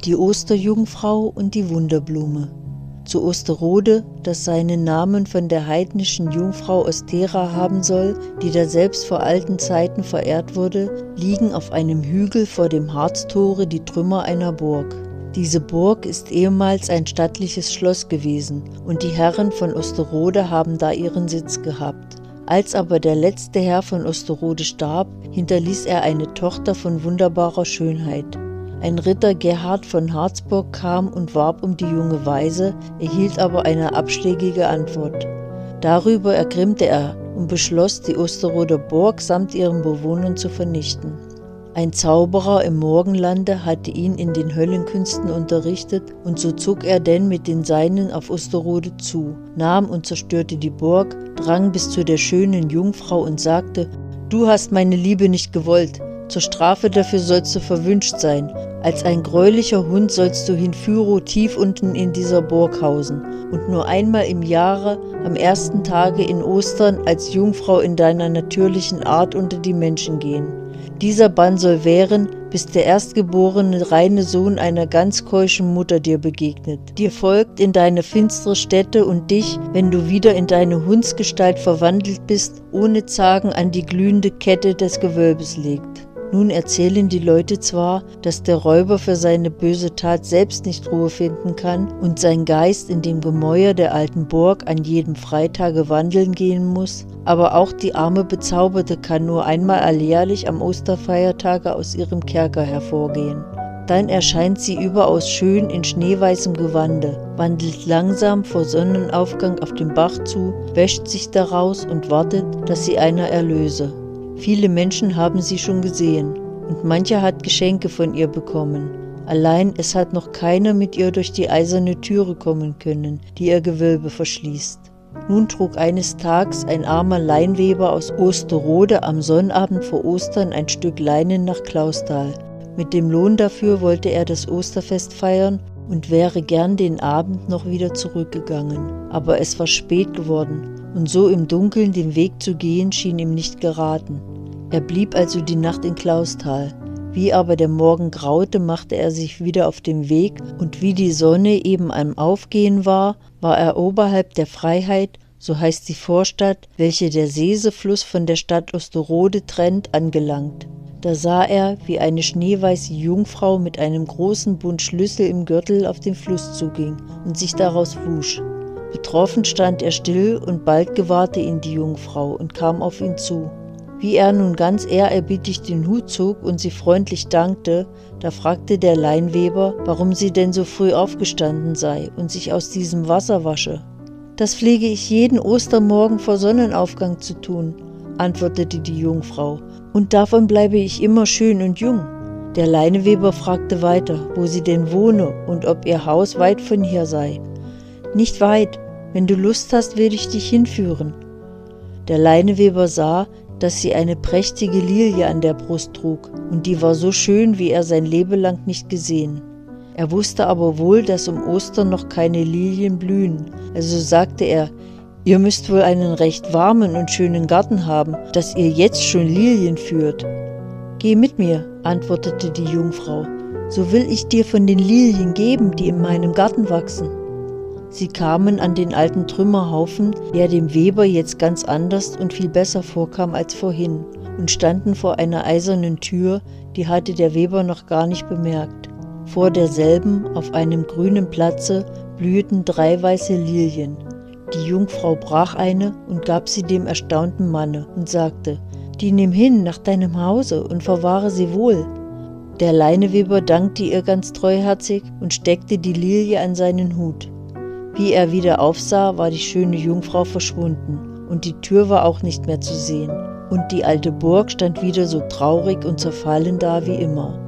Die Osterjungfrau und die Wunderblume. Zu Osterode, das seinen Namen von der heidnischen Jungfrau Ostera haben soll, die daselbst vor alten Zeiten verehrt wurde, liegen auf einem Hügel vor dem Harztore die Trümmer einer Burg. Diese Burg ist ehemals ein stattliches Schloss gewesen und die Herren von Osterode haben da ihren Sitz gehabt. Als aber der letzte Herr von Osterode starb, hinterließ er eine Tochter von wunderbarer Schönheit. Ein Ritter Gerhard von Harzburg kam und warb um die junge Waise, erhielt aber eine abschlägige Antwort. Darüber ergrimmte er und beschloss, die Osterroder Burg samt ihren Bewohnern zu vernichten. Ein Zauberer im Morgenlande hatte ihn in den Höllenkünsten unterrichtet, und so zog er denn mit den Seinen auf Osterode zu, nahm und zerstörte die Burg, drang bis zu der schönen Jungfrau und sagte: »Du hast meine Liebe nicht gewollt. Zur Strafe dafür sollst du verwünscht sein. Als ein greulicher Hund sollst du hinführo tief unten in dieser Burg hausen und nur einmal im Jahre, am ersten Tage in Ostern, als Jungfrau in deiner natürlichen Art unter die Menschen gehen. Dieser Bann soll währen, bis der erstgeborene reine Sohn einer ganz keuschen Mutter dir begegnet, dir folgt in deine finstere Stätte und dich, wenn du wieder in deine Hundsgestalt verwandelt bist, ohne Zagen an die glühende Kette des Gewölbes legt.« Nun erzählen die Leute zwar, dass der Räuber für seine böse Tat selbst nicht Ruhe finden kann und sein Geist in dem Gemäuer der alten Burg an jedem Freitage wandeln gehen muss, aber auch die arme Bezauberte kann nur einmal alljährlich am Osterfeiertage aus ihrem Kerker hervorgehen. Dann erscheint sie überaus schön in schneeweißem Gewande, wandelt langsam vor Sonnenaufgang auf den Bach zu, wäscht sich daraus und wartet, dass sie einer erlöse. Viele Menschen haben sie schon gesehen, und mancher hat Geschenke von ihr bekommen. Allein es hat noch keiner mit ihr durch die eiserne Türe kommen können, die ihr Gewölbe verschließt. Nun trug eines Tags ein armer Leinweber aus Osterode am Sonnabend vor Ostern ein Stück Leinen nach Clausthal. Mit dem Lohn dafür wollte er das Osterfest feiern und wäre gern den Abend noch wieder zurückgegangen. Aber es war spät geworden, und so im Dunkeln den Weg zu gehen, schien ihm nicht geraten. Er blieb also die Nacht in Clausthal. Wie aber der Morgen graute, machte er sich wieder auf den Weg, und wie die Sonne eben am Aufgehen war, war er oberhalb der Freiheit, so heißt die Vorstadt, welche der Seesefluss von der Stadt Osterode trennt, angelangt. Da sah er, wie eine schneeweiße Jungfrau mit einem großen Bund Schlüssel im Gürtel auf den Fluss zuging und sich daraus wusch. Betroffen stand er still, und bald gewahrte ihn die Jungfrau und kam auf ihn zu. Wie er nun ganz ehrerbietig den Hut zog und sie freundlich dankte, da fragte der Leinweber, warum sie denn so früh aufgestanden sei und sich aus diesem Wasser wasche. »Das pflege ich jeden Ostermorgen vor Sonnenaufgang zu tun«, antwortete die Jungfrau, »und davon bleibe ich immer schön und jung.« Der Leineweber fragte weiter, wo sie denn wohne und ob ihr Haus weit von hier sei. »Nicht weit. Wenn du Lust hast, will ich dich hinführen.« Der Leineweber sah, dass sie eine prächtige Lilie an der Brust trug, und die war so schön, wie er sein Leben lang nicht gesehen. Er wusste aber wohl, dass um Ostern noch keine Lilien blühen, also sagte er: »Ihr müsst wohl einen recht warmen und schönen Garten haben, dass ihr jetzt schon Lilien führt.« »Geh mit mir«, antwortete die Jungfrau, »so will ich dir von den Lilien geben, die in meinem Garten wachsen.« Sie kamen an den alten Trümmerhaufen, der dem Weber jetzt ganz anders und viel besser vorkam als vorhin, und standen vor einer eisernen Tür, die hatte der Weber noch gar nicht bemerkt. Vor derselben, auf einem grünen Platze, blühten 3 weiße Lilien. Die Jungfrau brach eine und gab sie dem erstaunten Manne und sagte: »Die nimm hin nach deinem Hause und verwahre sie wohl.« Der Leineweber dankte ihr ganz treuherzig und steckte die Lilie an seinen Hut. Wie er wieder aufsah, war die schöne Jungfrau verschwunden, und die Tür war auch nicht mehr zu sehen, und die alte Burg stand wieder so traurig und zerfallen da wie immer.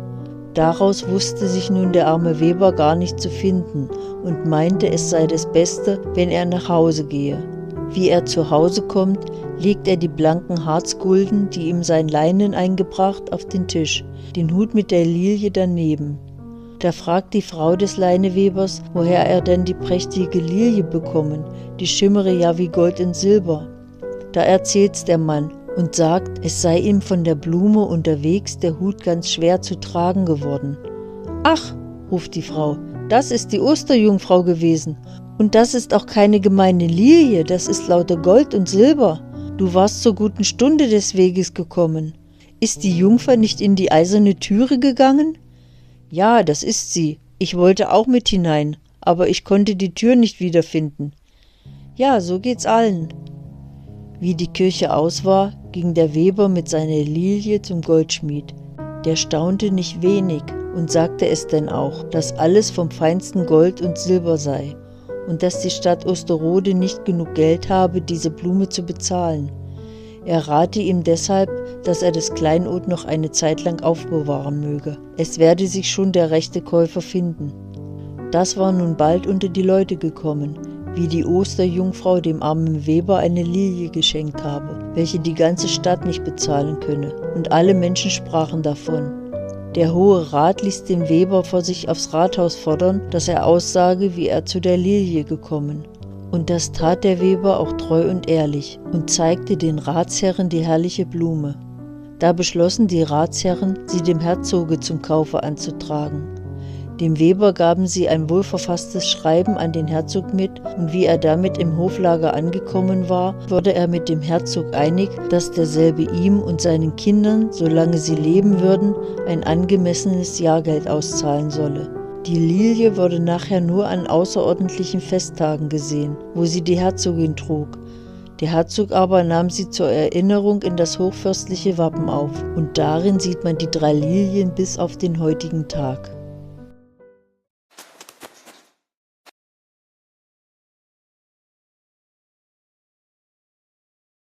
Daraus wusste sich nun der arme Weber gar nicht zu finden und meinte, es sei das Beste, wenn er nach Hause gehe. Wie er zu Hause kommt, legt er die blanken Harzgulden, die ihm sein Leinen eingebracht, auf den Tisch, den Hut mit der Lilie daneben. Da fragt die Frau des Leinewebers, woher er denn die prächtige Lilie bekommen, die schimmere ja wie Gold und Silber. Da erzählt's der Mann und sagt, es sei ihm von der Blume unterwegs der Hut ganz schwer zu tragen geworden. »Ach«, ruft die Frau. »Das ist die Osterjungfrau gewesen. Und das ist auch keine gemeine Lilie, das ist lauter Gold und Silber. Du warst zur guten Stunde des Weges gekommen. Ist die Jungfer nicht in die eiserne Türe gegangen?« »Ja, das ist sie. Ich wollte auch mit hinein, aber ich konnte die Tür nicht wiederfinden.« »Ja, so geht's allen.« Wie die Kirche aus war, ging der Weber mit seiner Lilie zum Goldschmied. Der staunte nicht wenig und sagte es denn auch, dass alles vom feinsten Gold und Silber sei und dass die Stadt Osterode nicht genug Geld habe, diese Blume zu bezahlen. Er rate ihm deshalb, dass er das Kleinod noch eine Zeit lang aufbewahren möge. Es werde sich schon der rechte Käufer finden. Das war nun bald unter die Leute gekommen, wie die Osterjungfrau dem armen Weber eine Lilie geschenkt habe, welche die ganze Stadt nicht bezahlen könne, und alle Menschen sprachen davon. Der Hohe Rat ließ den Weber vor sich aufs Rathaus fordern, dass er aussage, wie er zu der Lilie gekommen. Und das tat der Weber auch treu und ehrlich und zeigte den Ratsherren die herrliche Blume. Da beschlossen die Ratsherren, sie dem Herzoge zum Kaufe anzutragen. Dem Weber gaben sie ein wohlverfasstes Schreiben an den Herzog mit, und wie er damit im Hoflager angekommen war, wurde er mit dem Herzog einig, dass derselbe ihm und seinen Kindern, solange sie leben würden, ein angemessenes Jahrgeld auszahlen solle. Die Lilie wurde nachher nur an außerordentlichen Festtagen gesehen, wo sie die Herzogin trug. Der Herzog aber nahm sie zur Erinnerung in das hochfürstliche Wappen auf, und darin sieht man die 3 Lilien bis auf den heutigen Tag.